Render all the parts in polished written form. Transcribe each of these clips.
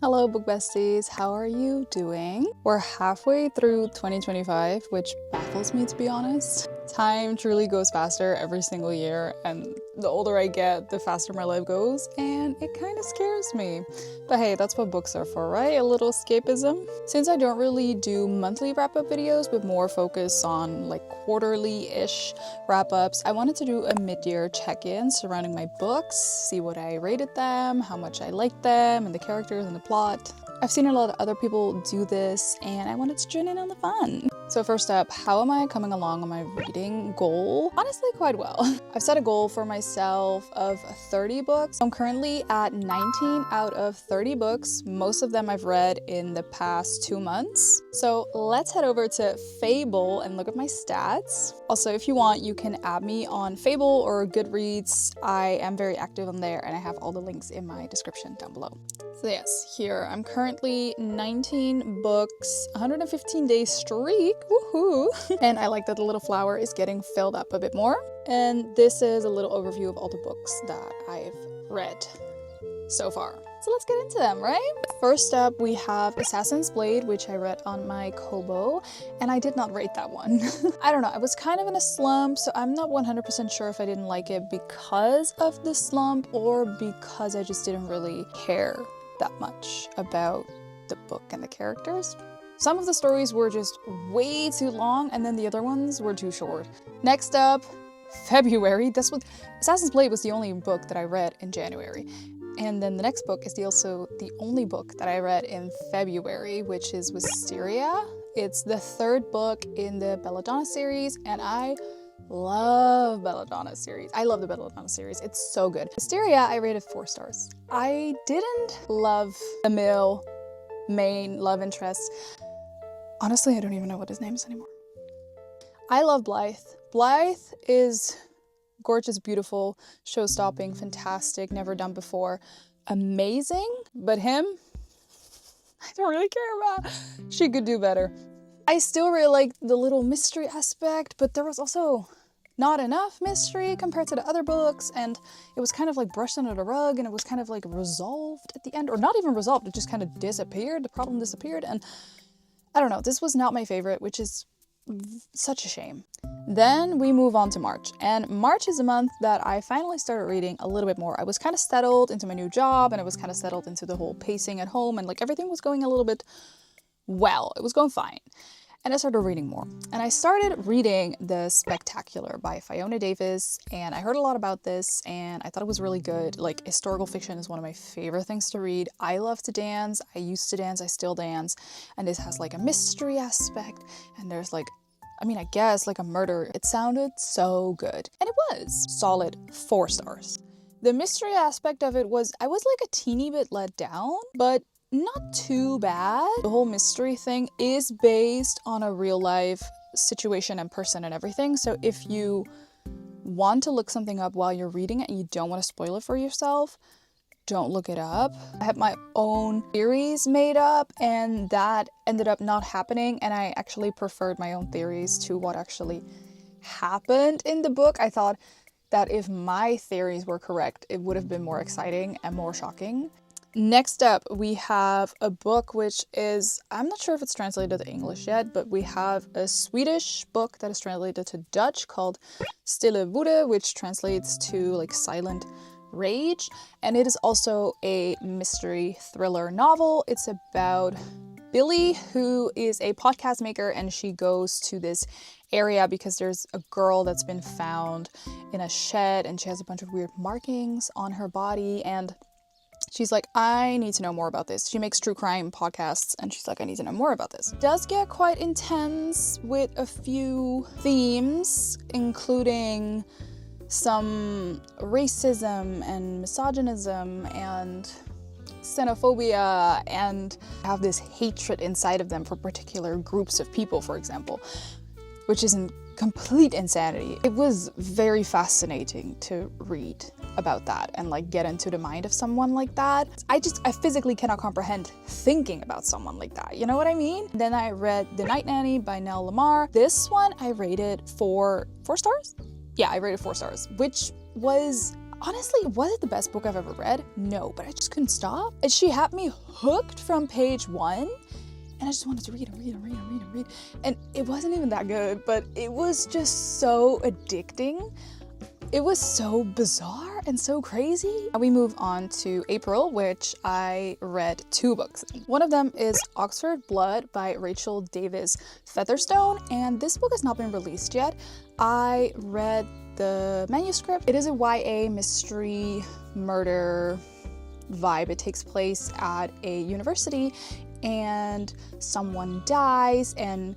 Hello book besties, how are you doing? We're halfway through 2025, which baffles me to be honest. Time truly goes faster every single year, and the older I get, the faster my life goes, and it kind of scares me. But hey, that's what books are for, right? A little escapism. Since I don't really do monthly wrap-up videos, but more focus on like quarterly-ish wrap-ups, I wanted to do a mid-year check-in surrounding my books, see what I rated them, how much I liked them, and the characters and the plot. I've seen a lot of other people do this, and I wanted to join in on the fun. So first up, how am I coming along on my reading goal? Honestly, quite well. I've set a goal for myself of 30 books. I'm currently at 19 out of 30 books. Most of them I've read in the past 2 months. So let's head over to Fable and look at my stats. Also, if you want, you can add me on Fable or Goodreads. I am very active on there, and I have all the links in my description down below. So yes, here I'm currently 19 books, 115-day streak, woohoo! And I like that the little flower is getting filled up a bit more. And this is a little overview of all the books that I've read so far. So let's get into them, right? First up, we have Assassin's Blade, which I read on my Kobo, and I did not rate that one. I don't know, I was kind of in a slump, so I'm not 100% sure if I didn't like it because of the slump or because I just didn't really care that much about the book and the characters. Some of the stories were just way too long, and then the other ones were too short. Next up, February. Assassin's Blade was the only book that I read in January. And then the next book is also the only book that I read in February, which is Wisteria. It's the third book in the Belladonna series, and I love Belladonna series. I love the Belladonna series. It's so good. Wisteria, I rated 4 stars. I didn't love the main love interest. Honestly, I don't even know what his name is anymore. I love Blythe. Blythe is gorgeous, beautiful, show-stopping, fantastic, never done before, amazing. But him, I don't really care about. She could do better. I still really like the little mystery aspect, but there was also not enough mystery compared to the other books, and it was kind of like brushed under the rug, and it was kind of like resolved at the end, or not even resolved, it just kind of disappeared. The problem disappeared, and I don't know, this was not my favorite, which is such a shame. Then we move on to March, and March is a month that I finally started reading a little bit more. I was kind of settled into my new job, and I was kind of settled into the whole pacing at home, and like everything was going a little bit well, it was going fine. And I started reading more. And I started reading The Spectacular by Fiona Davis, and I heard a lot about this, and I thought it was really good. Like, historical fiction is one of my favorite things to read. I love to dance. I used to dance. I still dance. And this has like a mystery aspect, and there's like, I guess like a murder. It sounded so good. And it was solid 4 stars. The mystery aspect of it was, I was like a teeny bit let down, but not too bad. The whole mystery thing is based on a real life situation and person and everything. So if you want to look something up while you're reading it and you don't want to spoil it for yourself, don't look it up. I had my own theories made up, and that ended up not happening, and I actually preferred my own theories to what actually happened in the book. I thought that if my theories were correct, it would have been more exciting and more shocking. Next up, we have a book which is, I'm not sure if it's translated to English yet, but we have a Swedish book that is translated to Dutch called Stille Woede, which translates to like silent rage. And it is also a mystery thriller novel. It's about Billy, who is a podcast maker, and she goes to this area because there's a girl that's been found in a shed, and she has a bunch of weird markings on her body, and she's like, I need to know more about this. She makes true crime podcasts, and she's like, I need to know more about this. It does get quite intense with a few themes, including some racism and misogynism and xenophobia, and have this hatred inside of them for particular groups of people, for example, which is in complete insanity. It was very fascinating to read about that and like get into the mind of someone like that. I physically cannot comprehend thinking about someone like that, you know what I mean? Then I read The Night Nanny by Nell Lamar. This one I rated 4 stars? Yeah, I rated 4 stars, which was honestly, was it the best book I've ever read? No, but I just couldn't stop. And she had me hooked from page 1. And I just wanted to read and read and read and read and read. And it wasn't even that good, but it was just so addicting. It was so bizarre and so crazy. We move on to April, which I read 2 books. One of them is Oxford Blood by Rachel Davis Featherstone, and this book has not been released yet. I read the manuscript. It is a YA mystery murder vibe. It takes place at a university and someone dies, and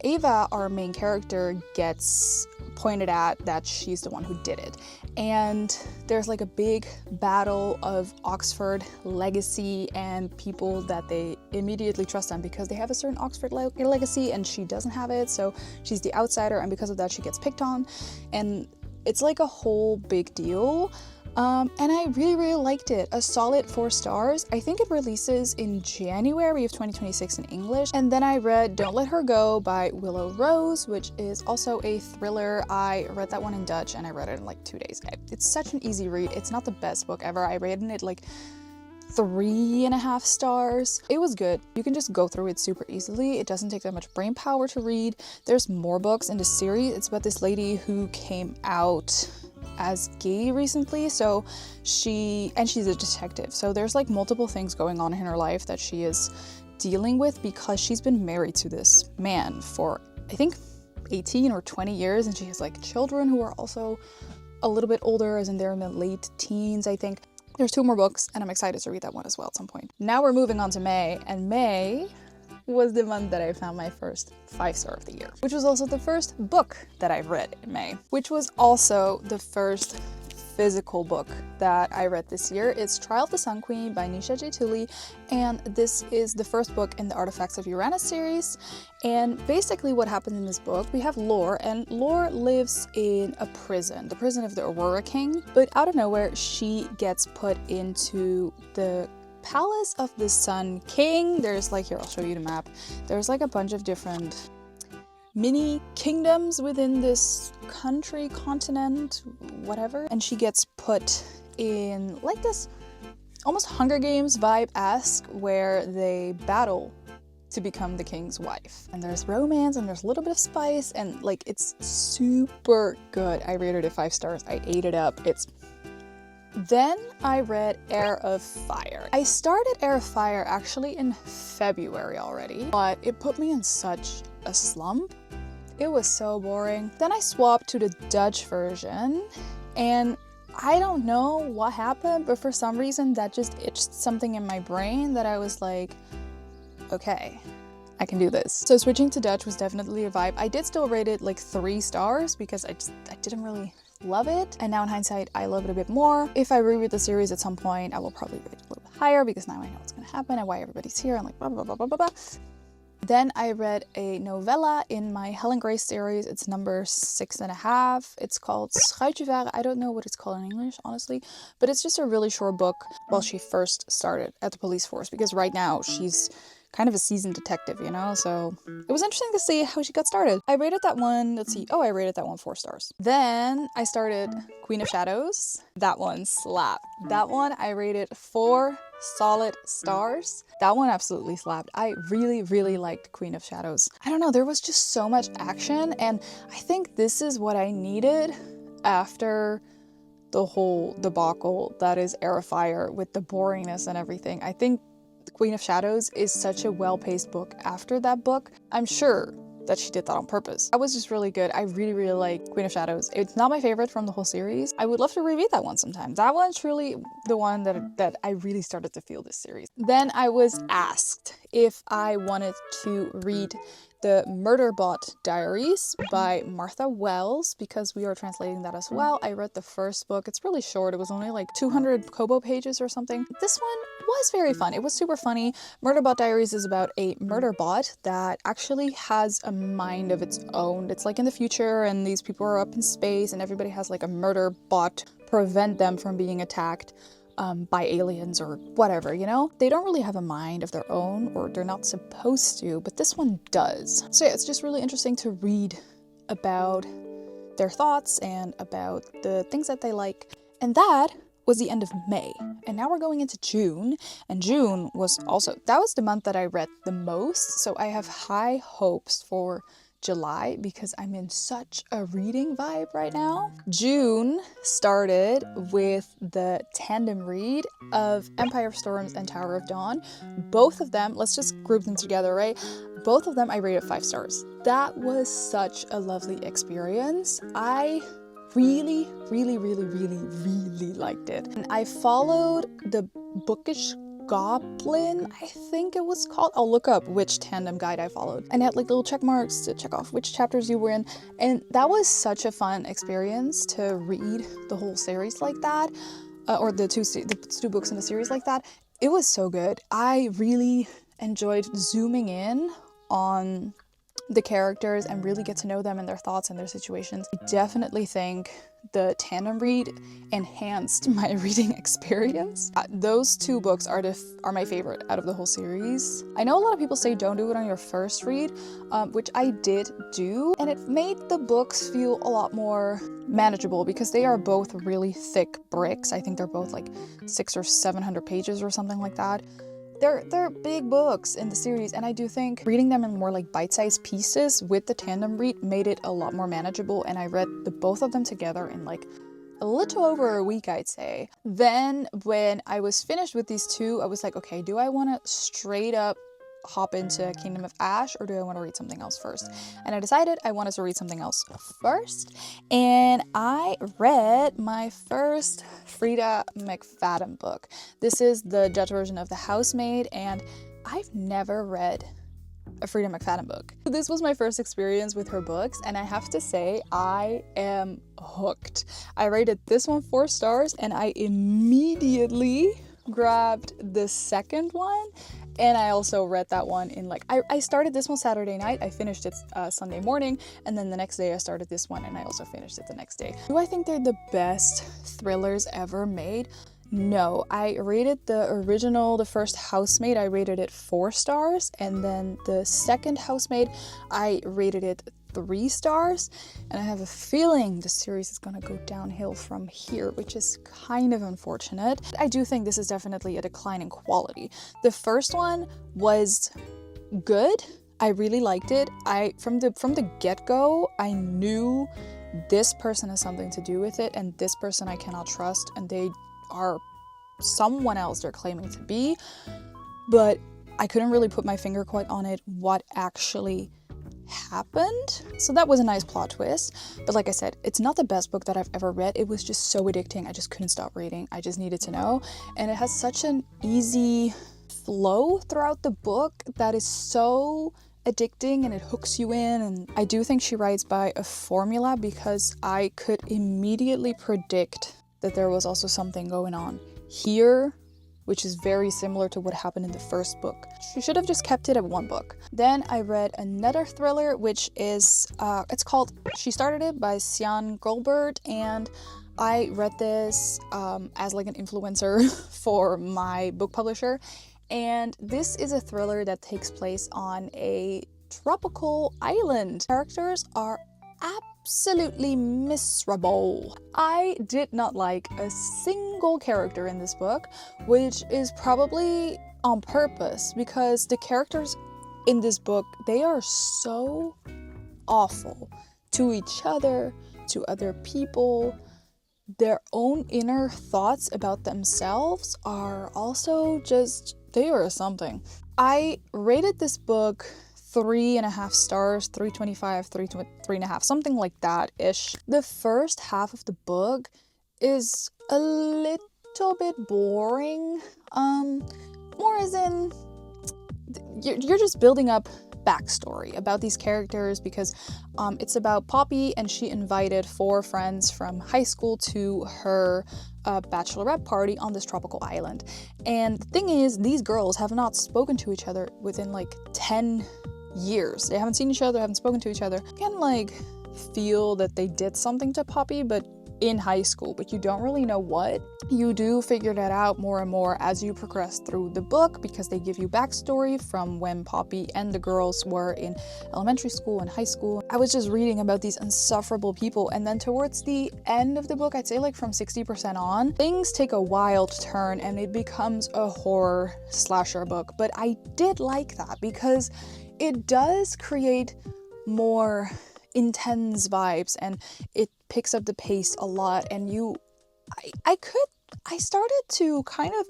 Ava, our main character, gets pointed at that she's the one who did it. And there's like a big battle of Oxford legacy and people that they immediately trust them because they have a certain Oxford legacy and she doesn't have it, so she's the outsider, and because of that she gets picked on. And it's like a whole big deal. And I really liked it. A solid 4 stars. I think it releases in January of 2026 in English. And then I read Don't Let Her Go by Willow Rose, which is also a thriller. I read that one in Dutch and I read it in like 2 days. It's such an easy read. It's not the best book ever. I rated it like 3.5 stars. It was good. You can just go through it super easily. It doesn't take that much brain power to read. There's more books in the series. It's about this lady who came out as gay recently, so she's a detective, so there's like multiple things going on in her life that she is dealing with because she's been married to this man for I think 18 or 20 years, and she has like children who are also a little bit older, as in they're in the late teens, I think. There's 2 more books and I'm excited to read that one as well at some point. Now we're moving on to May, and May was the month that I found my first 5-star of the year, which was also the first book that I read in May, which was also the first physical book that I read this year. It's Trial of the Sun Queen by Nisha J. Tooley, and this is the first book in the Artifacts of Uranus series. And basically what happens in this book, we have Lore, and Lore lives in a prison, the prison of the Aurora King, but out of nowhere she gets put into the Palace of the Sun King. There's like, here, I'll show you the map. There's like a bunch of different mini kingdoms within this country, continent, whatever. And she gets put in like this almost Hunger Games vibe-esque, where they battle to become the king's wife. And there's romance and there's a little bit of spice, and like it's super good. I rated it 5 stars. I ate it up. Then I read Heir of Fire. I started Heir of Fire actually in February already, but it put me in such a slump. It was so boring. Then I swapped to the Dutch version, and I don't know what happened, but for some reason that just itched something in my brain that I was like, okay, I can do this. So switching to Dutch was definitely a vibe. I did still rate it like 3 stars because I didn't really love it, and now in hindsight I love it a bit more. If I reread the series at some point, I will probably rate it a little bit higher because now I know what's gonna happen and why everybody's here and like blah blah blah blah blah blah. Then I read a novella in my Helen Grace series. It's number 6.5. It's called Schuitje Varen. I don't know what it's called in English, honestly, but it's just a really short book while she first started at the police force, because right now she's kind of a seasoned detective, you know, so it was interesting to see how she got started. I rated that one, I rated that one 4 stars. Then I started Queen of Shadows. That one slapped. That one I rated 4 solid stars. That one absolutely slapped. I really liked Queen of Shadows. I don't know, there was just so much action, and I think this is what I needed after the whole debacle that is Heir of Fire with the boringness and everything. I think Queen of Shadows is such a well-paced book after that book. I'm sure that she did that on purpose. That was just really good. I really like Queen of Shadows. It's not my favorite from the whole series. I would love to reread that one sometime. That one's truly the one that I really started to feel this series. Then I was asked if I wanted to read the Murderbot Diaries by Martha Wells, because we are translating that as well. I read the first book. It's really short. It was only like 200 kobo pages or something. This one was very fun. It was super funny. Murderbot Diaries is about a murder bot that actually has a mind of its own. It's like in the future, and these people are up in space, and everybody has like a murder bot prevent them from being attacked by aliens or whatever, you know? They don't really have a mind of their own, or they're not supposed to, but this one does. So yeah, it's just really interesting to read about their thoughts and about the things that they like And that was the end of May. And now we're going into June. And June was also, that was the month that I read the most. So I have high hopes for July because I'm in such a reading vibe right now. June started with the tandem read of Empire of Storms and Tower of Dawn. Both of them, let's just group them together, right? Both of them I rated 5 stars. That was such a lovely experience. I really liked it. And I followed the Bookish Goblin, I think it was called. I'll look up which tandem guide I followed. And it had like little check marks to check off which chapters you were in. And that was such a fun experience to read the whole series like that, or the two books in the series like that. It was so good. I really enjoyed zooming in on the characters and really get to know them and their thoughts and their situations. I definitely think the tandem read enhanced my reading experience. Those two books are my favorite out of the whole series. I know a lot of people say don't do it on your first read, which I did do, and it made the books feel a lot more manageable because they are both really thick bricks. I think they're both like 600 or 700 pages or something like that. They're big books in the series, and I do think reading them in more like bite-sized pieces with the tandem read made it a lot more manageable, and I read both of them together in like a little over a week, I'd say. Then when I was finished with these two, I was like, okay, do I want to straight up hop into Kingdom of Ash, or do I want to read something else first? And I decided I wanted to read something else first, and I read my first Frida McFadden book. This is the Dutch version of The Housemaid, and I've never read a Frida McFadden book. This was my first experience with her books, and I have to say I am hooked. I rated this one 4 stars, and I immediately grabbed the second one. And I also read that one in like, I started this one Saturday night, I finished it Sunday morning, and then the next day I started this one and I also finished it the next day. Do I think they're the best thrillers ever made? No, I rated the original, the first Housemaid, I rated it 4 stars, and then the second Housemaid, I rated it 3 stars, and I have a feeling the series is gonna go downhill from here, which is kind of unfortunate. I do think this is definitely a decline in quality. The first one was good. I really liked it. From the get-go, I knew this person has something to do with it, and this person I cannot trust, and they are someone else they're claiming to be, but I couldn't really put my finger quite on it what actually happened. So that was a nice plot twist, but like I said, it's not the best book that I've ever read. It was just so addicting. I just couldn't stop reading. I just needed to know, and it has such an easy flow throughout the book that is so addicting, and it hooks you in. And I do think she writes by a formula, because I could immediately predict that there was also something going on here, which is very similar to what happened in the first book. She should have just kept it at 1 book. Then I read another thriller, which is, it's called She Started It by Sian Goldberg, and I read this as like an influencer for my book publisher. And this is a thriller that takes place on a tropical island. Characters are absolutely miserable. I did not like a single character in this book, which is probably on purpose, because the characters in this book, they are so awful to each other, to other people. Their own inner thoughts about themselves are also just, they are something. I rated this book 3.5 stars, 3.25, 3.5, something like that ish. The first half of the book is a little bit boring. More as in, you're just building up backstory about these characters, because it's about Poppy, and she invited 4 friends from high school to her bachelorette party on this tropical island. And the thing is, these girls have not spoken to each other within like 10 years. They haven't seen each other, haven't spoken to each other. You can like feel that they did something to Poppy, but in high school, but you don't really know what. You do figure that out more and more as you progress through the book, because they give you backstory from when Poppy and the girls were in elementary school and high school. I was just reading about these insufferable people, and then towards the end of the book, I'd say like from 60% on, things take a wild turn and it becomes a horror slasher book. But I did like that because it does create more intense vibes and it picks up the pace a lot, and I started to kind of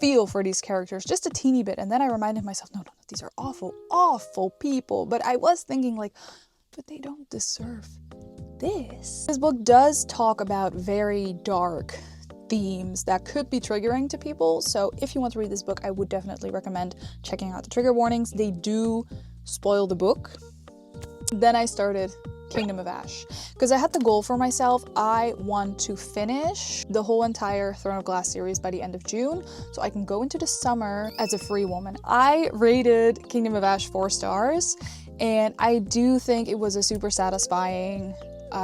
feel for these characters just a teeny bit, and then I reminded myself, no, these are awful people. But I was thinking like, but they don't deserve this. This book does talk about very dark themes that could be triggering to people, so if you want to read this book, I would definitely recommend checking out the trigger warnings. They do spoil the book. Then I started Kingdom of Ash because I had the goal for myself. I want to finish the whole entire Throne of Glass series by the end of June so I can go into the summer as a free woman. I rated Kingdom of Ash 4 stars, and I do think it was a super satisfying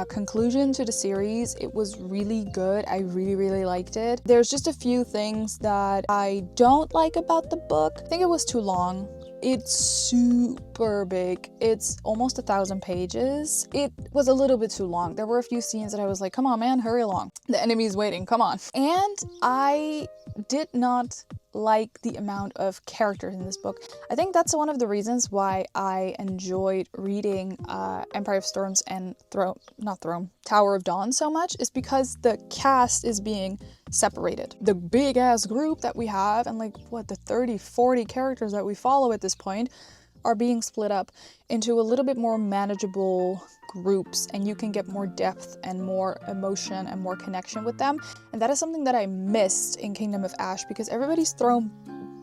conclusion to the series. It was really good. I really liked it. There's just a few things that I don't like about the book. I think it was too long. It's super big. It's almost 1,000 pages. It was a little bit too long. There were a few scenes that I was like, come on, man, hurry along. The enemy's waiting, come on. And I did not like the amount of characters in this book. I think that's one of the reasons why I enjoyed reading Empire of Storms and Tower of Dawn so much, is because the cast is being separated. The big ass group that we have, and like what, the 30-40 characters that we follow at this point, are being split up into a little bit more manageable groups, and you can get more depth and more emotion and more connection with them. And that is something that I missed in Kingdom of Ash, because everybody's thrown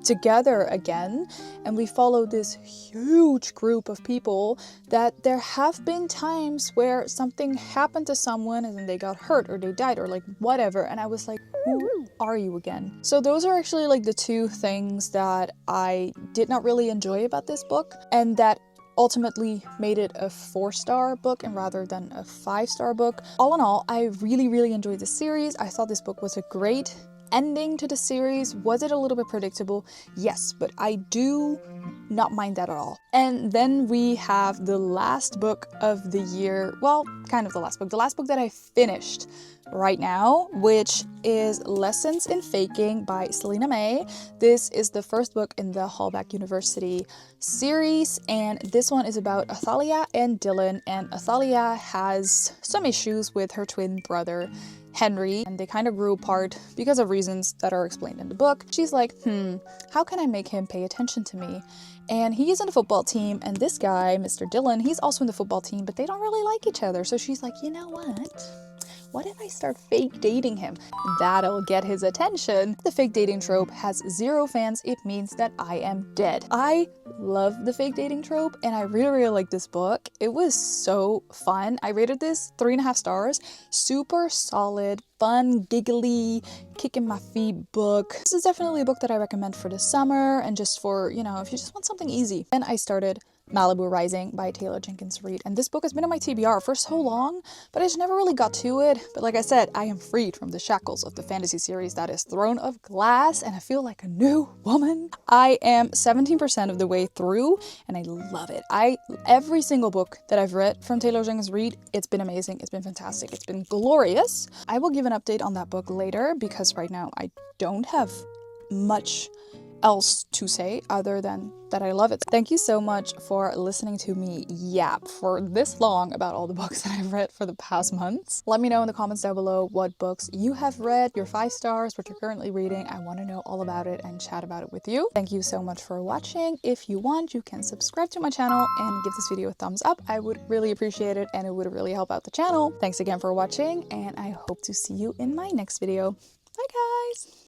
together again and we follow this huge group of people that there have been times where something happened to someone and then they got hurt or they died or like whatever, and I was like, who are you again? So those are actually like the two things that I did not really enjoy about this book, and that ultimately made it a 4-star book and rather than a 5-star book. All in all, I really enjoyed the series. I thought this book was a great ending to the series. Was it a little bit predictable? Yes, but I do not mind that at all. And then we have the last book of the year. Well, kind of the last book that I finished right now, which is Lessons in Faking by Selena May. This is the first book in the Hallback University series, and this one is about Athalia and Dylan. And Athalia has some issues with her twin brother Henry, and they kind of grew apart because of reasons that are explained in the book. She's like, how can I make him pay attention to me? And he is in the football team, and this guy, Mr. Dylan, he's also in the football team, but they don't really like each other. So she's like, you know what if I start fake dating him? That'll get his attention. The fake dating trope has 0 fans. It means that I am dead. I love the fake dating trope, and I really like this book. It was so fun. I rated this 3.5 stars. Super solid, fun, giggly, kicking my feet book. This is definitely a book that I recommend for the summer and just for, you know, if you just want something easy. Then I started Malibu Rising by Taylor Jenkins Reid, and this book has been on my TBR for so long, but I just never really got to it. But like I said, I am freed from the shackles of the fantasy series that is Throne of Glass, and I feel like a new woman. I am 17% of the way through, and I love it. Every single book that I've read from Taylor Jenkins Reid, it's been amazing, it's been fantastic, it's been glorious. I will give an update on that book later, because right now I don't have much else to say other than that I love it. Thank you so much for listening to me yap for this long about all the books that I've read for the past months. Let me know in the comments down below what books you have read, your 5 stars, what you're currently reading. I want to know all about it and chat about it with you. Thank you so much for watching. If you want, you can subscribe to my channel and give this video a thumbs up. I would really appreciate it, and it would really help out the channel. Thanks again for watching, and I hope to see you in my next video. Bye guys!